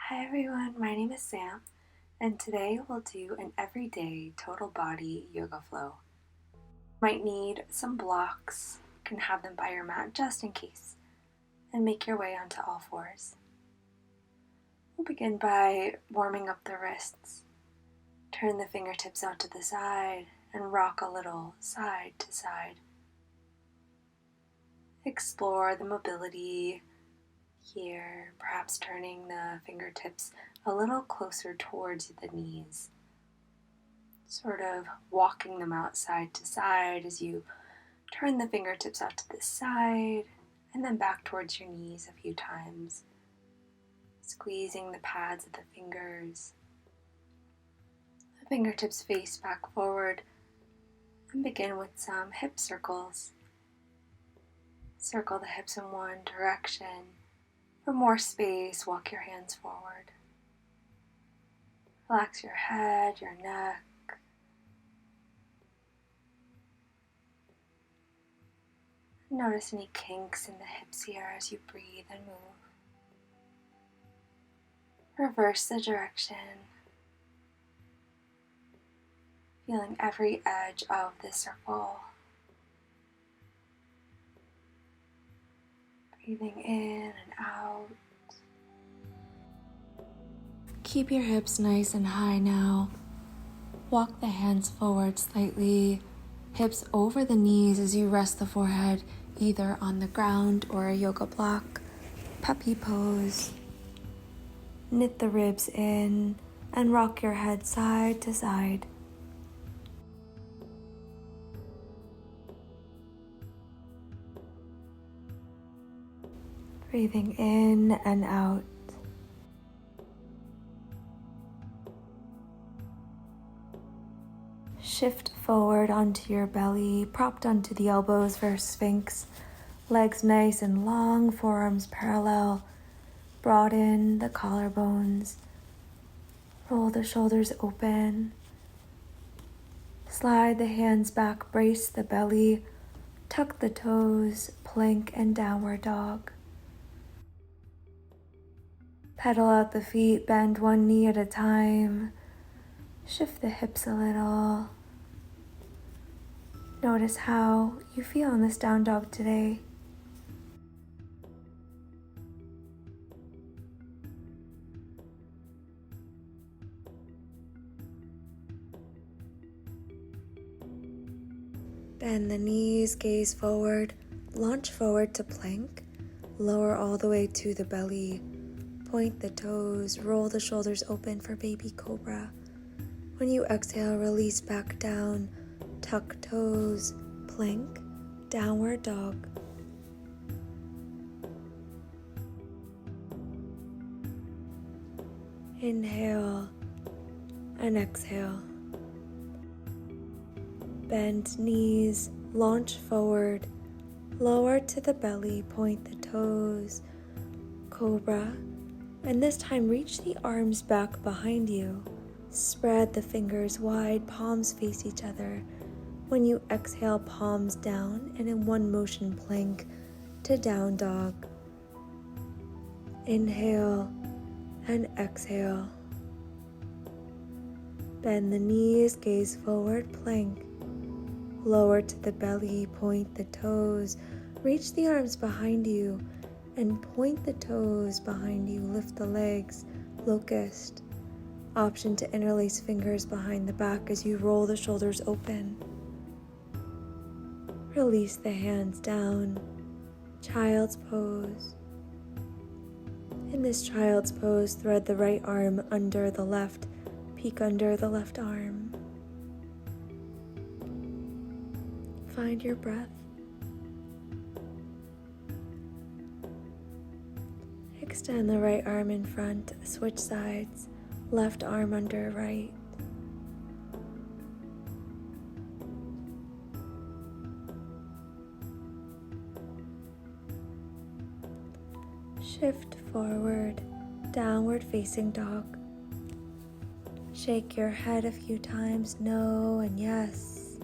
Hi everyone, my name is Sam, and today we'll do an everyday total body yoga flow. Might need some blocks, you can have them by your mat just in case, and make your way onto all fours. We'll begin by warming up the wrists. Turn the fingertips out to the side and rock a little side to side. Explore the mobility here, perhaps turning the fingertips a little closer towards the knees. Sort of walking them out side to side as you turn the fingertips out to the side and then back towards your knees a few times. Squeezing the pads of the fingers. The fingertips face back forward and begin with some hip circles. Circle the hips in one direction. For more space, walk your hands forward. Relax your head, your neck. Notice any kinks in the hips here as you breathe and move. Reverse the direction. Feeling every edge of the circle. Breathing in and out. Keep your hips nice and high now. Walk the hands forward slightly, hips over the knees as you rest the forehead either on the ground or a yoga block. Puppy pose. Knit the ribs in and rock your head side to side. Breathing in and out. Shift forward onto your belly, propped onto the elbows for Sphinx. Legs nice and long, forearms parallel. Broaden the collarbones. Roll the shoulders open. Slide the hands back, brace the belly. Tuck the toes, plank and downward dog. Pedal out the feet, bend one knee at a time. Shift the hips a little. Notice how you feel in this down dog today. Bend the knees, gaze forward, launch forward to plank, lower all the way to the belly, point the toes, roll the shoulders open for baby cobra. When you exhale, release back down, tuck toes, plank, downward dog. Inhale and exhale. Bend knees, launch forward, lower to the belly, point the toes, cobra, and this time reach the arms back behind you. Spread the fingers wide, palms face each other. When you exhale, palms down and in one motion plank to down dog. Inhale and exhale. Bend the knees, gaze forward, plank. Lower to the belly, point the toes. Reach the arms behind you and point the toes behind you. Lift the legs, locust. Option to interlace fingers behind the back as you roll the shoulders open. Release the hands down. Child's pose. In this child's pose, thread the right arm under the left, peek under the left arm. Find your breath. Extend the right arm in front, switch sides, left arm under right. Shift forward, downward facing dog. Shake your head a few times, no and yes.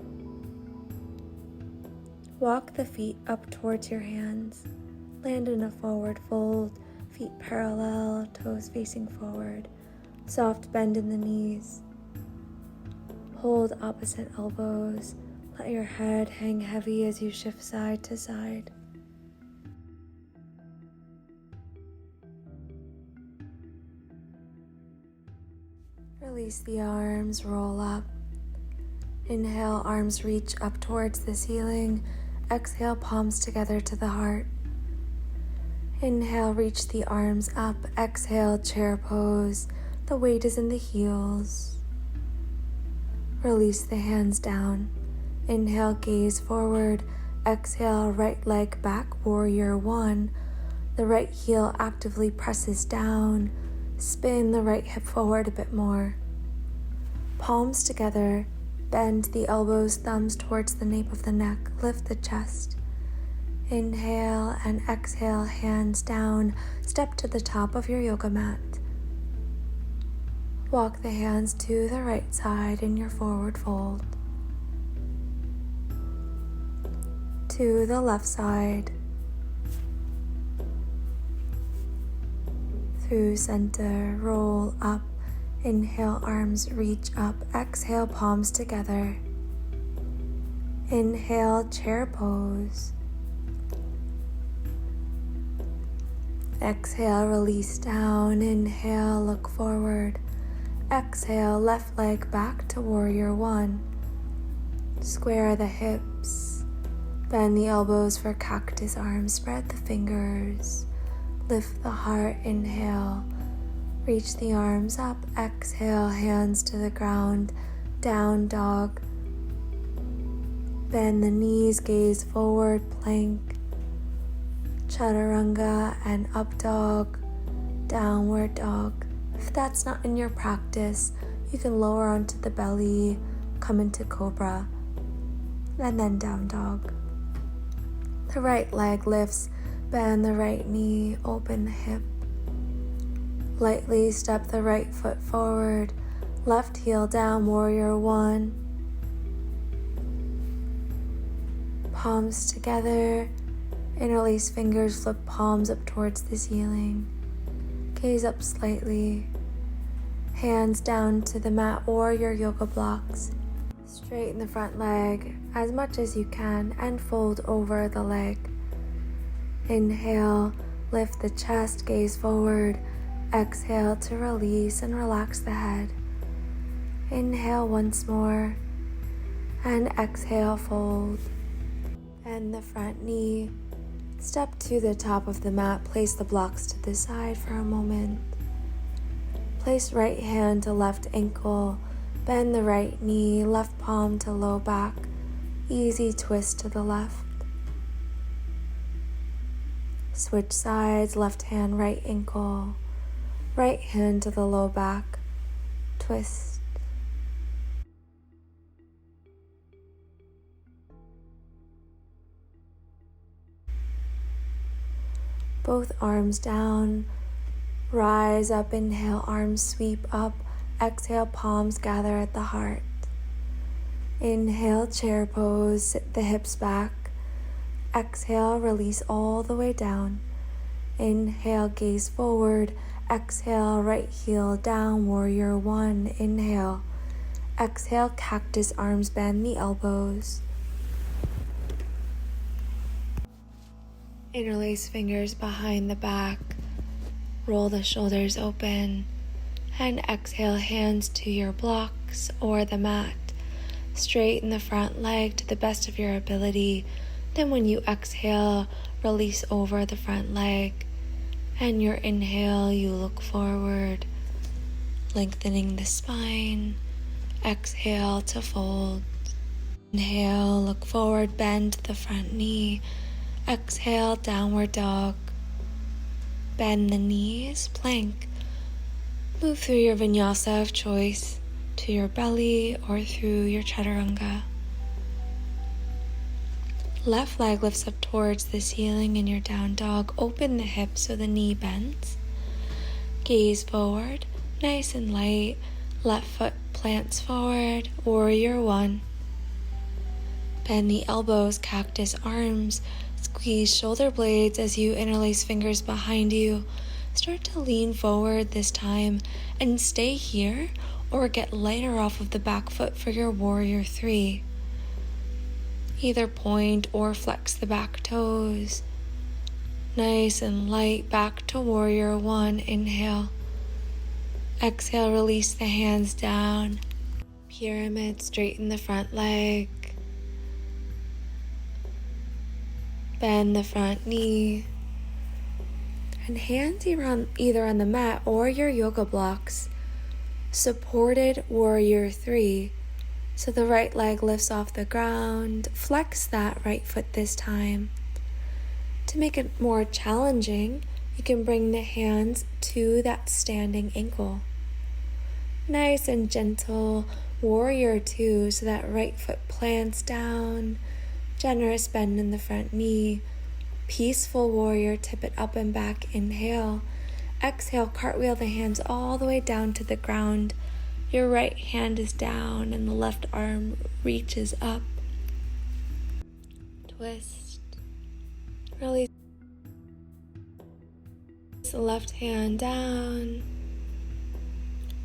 Walk the feet up towards your hands. Land in a forward fold, feet parallel, toes elbows facing forward, soft bend in the knees. Hold opposite elbows. Let your head hang heavy as you shift side to side. Release the arms, roll up. Inhale, arms reach up towards the ceiling. Exhale, palms together to the heart. Inhale, reach the arms up. Exhale, chair pose. The weight is in the heels. Release the hands down. Inhale, gaze forward. Exhale, right leg back, warrior one. The right heel actively presses down. Spin the right hip forward a bit more. Palms together. Bend the elbows, thumbs towards the nape of the neck. Lift the chest. Inhale and exhale, hands down. Step to the top of your yoga mat. Walk the hands to the right side in your forward fold. To the left side. Through center, roll up. Inhale, arms reach up. Exhale, palms together. Inhale, chair pose. Exhale, release down. Inhale, look forward. Exhale, left leg back to warrior one. Square the hips. Bend the elbows for cactus arms. Spread the fingers. Lift the heart. Inhale. Reach the arms up. Exhale, hands to the ground. Down dog. Bend the knees, gaze forward, plank. Chaturanga and up dog. Downward dog. If that's not in your practice, you can lower onto the belly, come into cobra, and then down dog. The right leg lifts, bend the right knee, open the hip. Lightly step the right foot forward, left heel down, warrior one. Palms together, interlace fingers, flip palms up towards the ceiling. Gaze up slightly, hands down to the mat or your yoga blocks. Straighten the front leg as much as you can and fold over the leg. Inhale, lift the chest, gaze forward. Exhale to release and relax the head. Inhale once more and exhale, fold. Bend the front knee. Step to the top of the mat. Place the blocks to the side for a moment. Place right hand to left ankle. Bend the right knee, left palm to low back. Easy twist to the left. Switch sides, left hand, right ankle. Right hand to the low back, twist. Both arms down, rise up, inhale, arms sweep up, exhale, palms gather at the heart. Inhale, chair pose, sit the hips back. Exhale, release all the way down. Inhale, gaze forward. Exhale, right heel down, warrior one. Inhale. Exhale, cactus arms, bend the elbows. Interlace fingers behind the back. Roll the shoulders open. And exhale, hands to your blocks or the mat. Straighten the front leg to the best of your ability. Then when you exhale, release over the front leg. And your inhale, you look forward, lengthening the spine. Exhale to fold. Inhale, look forward, bend the front knee. Exhale, downward dog. Bend the knees, plank. Move through your vinyasa of choice to your belly or through your chaturanga. Left leg lifts up towards the ceiling in your down dog. Open the hips so the knee bends. Gaze forward, nice and light. Left foot plants forward, warrior one. Bend the elbows, cactus arms. Squeeze shoulder blades as you interlace fingers behind you. Start to lean forward this time and stay here or get lighter off of the back foot for your warrior 3. Either point or flex the back toes. Nice and light back to warrior 1. Inhale. Exhale, release the hands down. Pyramid, straighten the front leg. Bend the front knee. And hands either on the mat or your yoga blocks. Supported warrior 3. So the right leg lifts off the ground. Flex that right foot this time. To make it more challenging, you can bring the hands to that standing ankle. Nice and gentle warrior 2, so that right foot plants down. Generous bend in the front knee. Peaceful warrior, tip it up and back. Inhale. Exhale, cartwheel the hands all the way down to the ground. Your right hand is down and the left arm reaches up. Twist. Release the left hand down.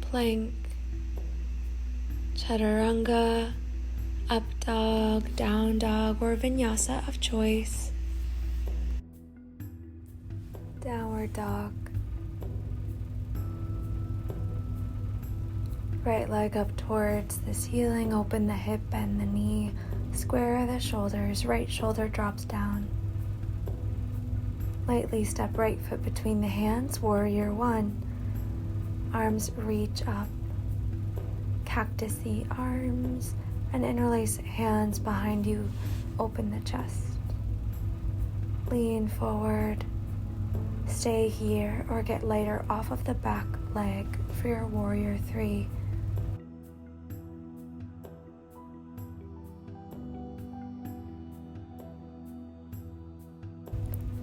Plank. Chaturanga. Up dog, down dog, or Vinyasa of choice. Downward dog. Right leg up towards the ceiling, open the hip, bend the knee, square the shoulders, right shoulder drops down. Lightly step right foot between the hands, warrior 1. Arms reach up, cactusy arms, and interlace hands behind you, open the chest. Lean forward, stay here or get lighter off of the back leg for your warrior 3.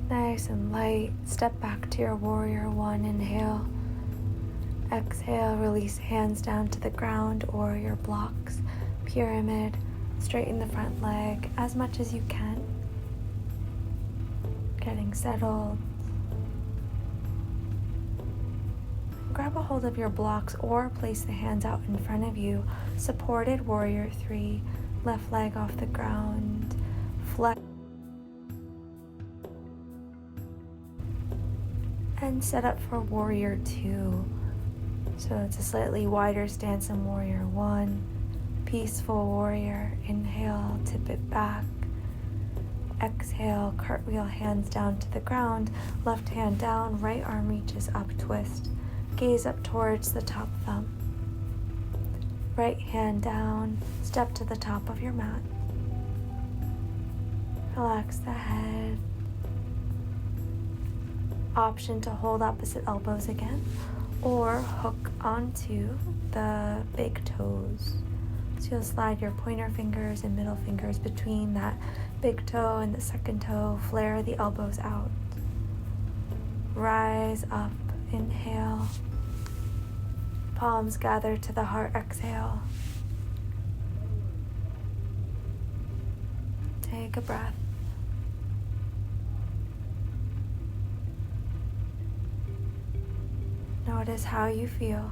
Nice and light, step back to your warrior 1, inhale. Exhale, release hands down to the ground or your blocks. Pyramid, straighten the front leg as much as you can. Getting settled. Grab a hold of your blocks or place the hands out in front of you. Supported warrior 3, left leg off the ground. Flex. And set up for warrior 2. So it's a slightly wider stance in warrior 1. Peaceful warrior. Inhale, tip it back. Exhale, cartwheel hands down to the ground. Left hand down, right arm reaches up, twist. Gaze up towards the top thumb. Right hand down, step to the top of your mat. Relax the head. Option to hold opposite elbows again, or hook onto the big toes. So you'll slide your pointer fingers and middle fingers between that big toe and the second toe. Flare the elbows out. Rise up, inhale. Palms gather to the heart, exhale. Take a breath. Notice how you feel.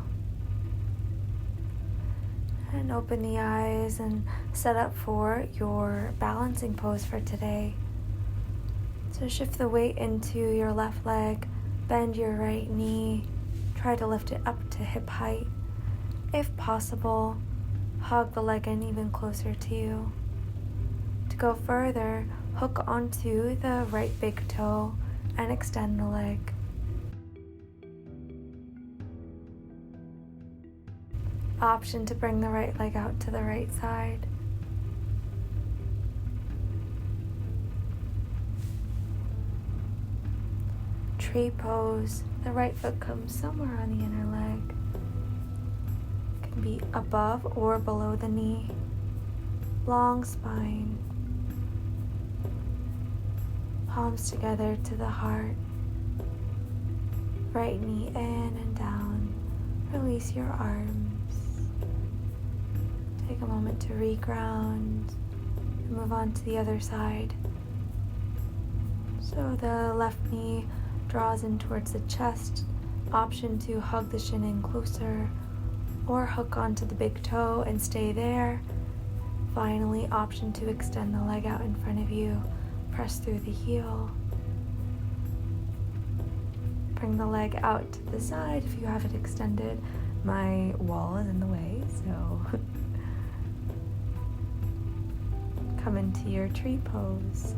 And open the eyes and set up for your balancing pose for today. So shift the weight into your left leg, bend your right knee, try to lift it up to hip height. If possible, hug the leg in even closer to you. To go further, hook onto the right big toe and extend the leg. Option to bring the right leg out to the right side. Tree pose. The right foot comes somewhere on the inner leg. It can be above or below the knee. Long spine. Palms together to the heart. Right knee in and down. Release your arms. Take a moment to reground and move on to the other side. So the left knee draws in towards the chest. Option to hug the shin in closer or hook onto the big toe and stay there. Finally, option to extend the leg out in front of you. Press through the heel. Bring the leg out to the side if you have it extended. My wall is in the way, so come into your tree pose.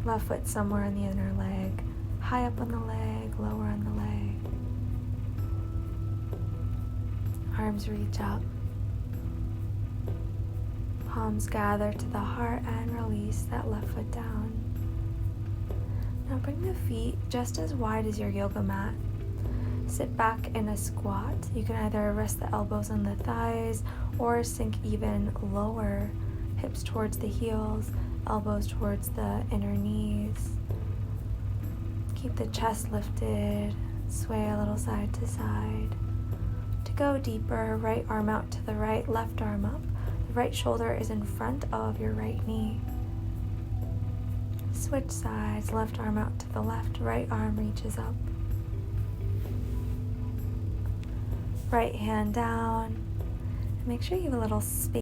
Left foot somewhere on the inner leg, high up on the leg, lower on the leg. Arms reach up. Palms gather to the heart and release that left foot down. Now bring the feet just as wide as your yoga mat. Sit back in a squat. You can either rest the elbows on the thighs or sink even lower. Hips towards the heels, elbows towards the inner knees. Keep the chest lifted, sway a little side to side. To go deeper, right arm out to the right, left arm up. The right shoulder is in front of your right knee. Switch sides, left arm out to the left, right arm reaches up. Right hand down. Make sure you have a little space